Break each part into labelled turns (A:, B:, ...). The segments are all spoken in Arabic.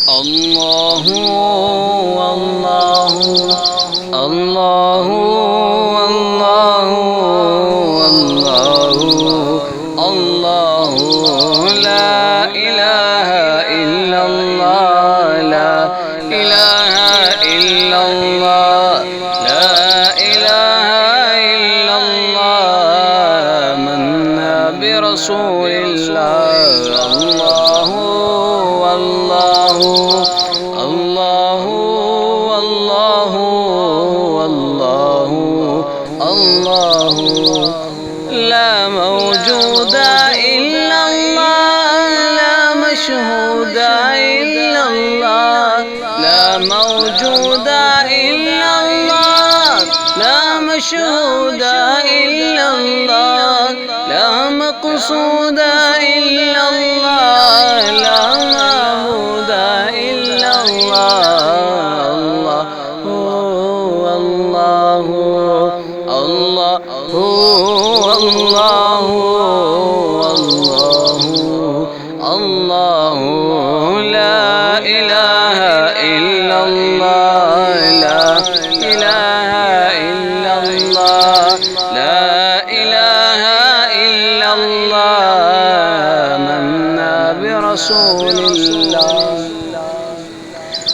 A: الله الله الله الله الله الله لا إله إلا الله لا إله إلا الله لا إله إلا الله منا برسول الله الله الله الله الله الله الله لا موجود إلا الله لا مشهود إلا الله لا موجود إلا الله لا مشهود إلا الله لا مقصود إلا الله لا معبود إلا الله الله الله الله الله الله لا إله إلا الله لا إله إلا الله لا إله إلا الله منا برسول الله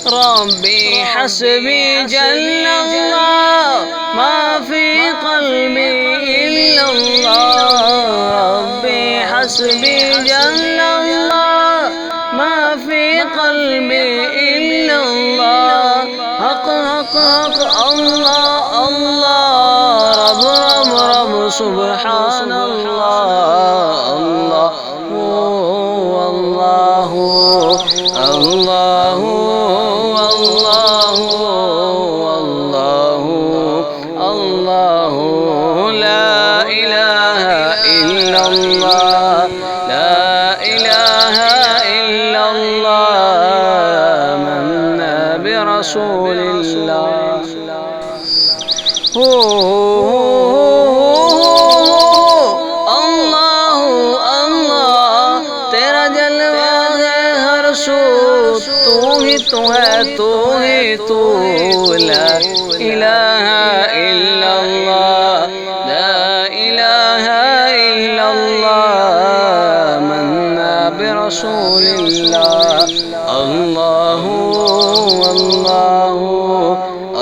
A: ربي حسبي جل الله ما في قلبي إلا الله ربي حسبي جل الله ما في قلبي إلا الله حق حق حق الله الله رب رب رب سبحان الله الله الله الله الله لا إله إلا الله لا إله إلا الله منا برسول الله الله الله تیرا جلوہ ہے ہر سو تو ہی تو ہے تو ہی تو لا إله إلا الله لا إله إلا الله منا برسول الله الله الله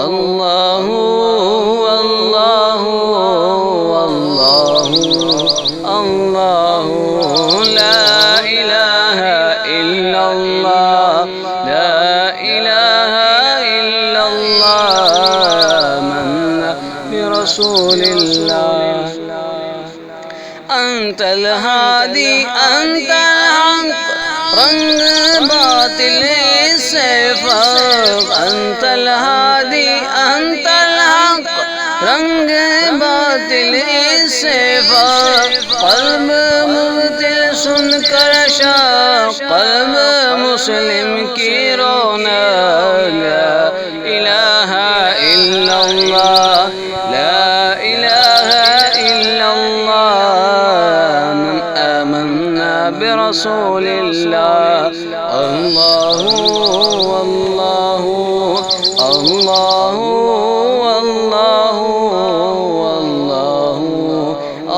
A: الله الله الله الله لا إله إلا الله لا إله إلا الله برسول الله أنت الهادي أنت الحق رنگ باطل سے فرق أنت الهادي أنت الحق رنگ باطل سے فرق قلب مبتل سن کر شاق قلب مسلم کی رونق لا إله إلا الله لا إله إلا الله من آمنا برسول الله الله الله الله الله الله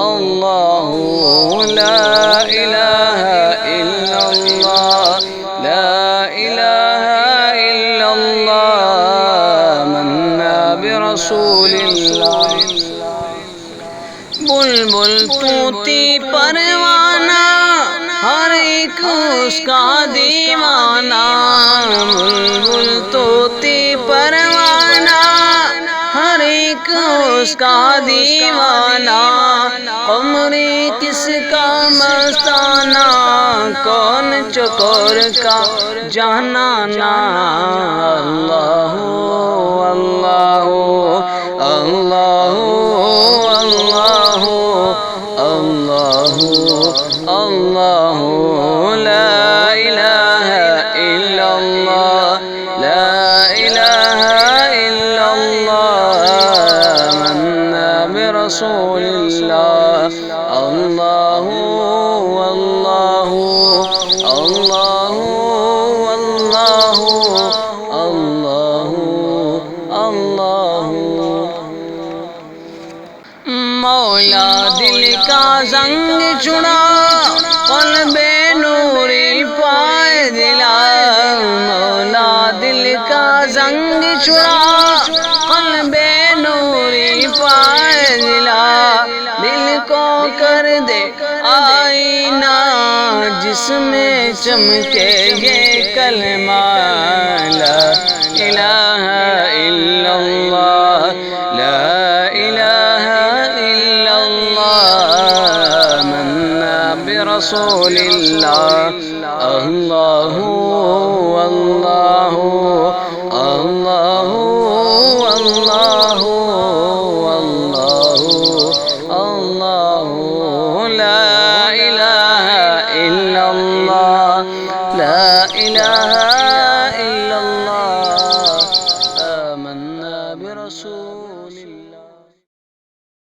A: الله لا إله إلا الله لا إله إلا الله منا برسول الله بلبل طوطی پروانہ ہر ایک اس کا دیوانہ بلبل طوطی پروانہ ہر ایک اس کا دیوانہ قمری کس کا مستانہ کون چکور کا جانانا اللہ اللہ اللہ الله الله لا إله إلا الله لا إله إلا الله منا برسول الله الله الله الله الله अल्लाह अल्लाह। मौला दिल का जंग छुड़ा, क़ल्बे नूरी पाए दिला। मौला दिल का जंग छुड़ा, क़ल्बे नूरी पाए दिला। दिल को कर दे आईना, जिसमें चमके ये कलमा, ला इलाहा इल्लल्लाह, ला इलाहा इल्लल्लाह। मन्ना बिरसूलिल्लाह, अल्लाहु अल्लाहु अल्लाहु अल्लाहु अल्लाहु अल्लाहु। ला इलाहा इल्लल्लाह, ला इलाहा इल्लल्लाह। आमन्ना बिरसूलिल्लाह।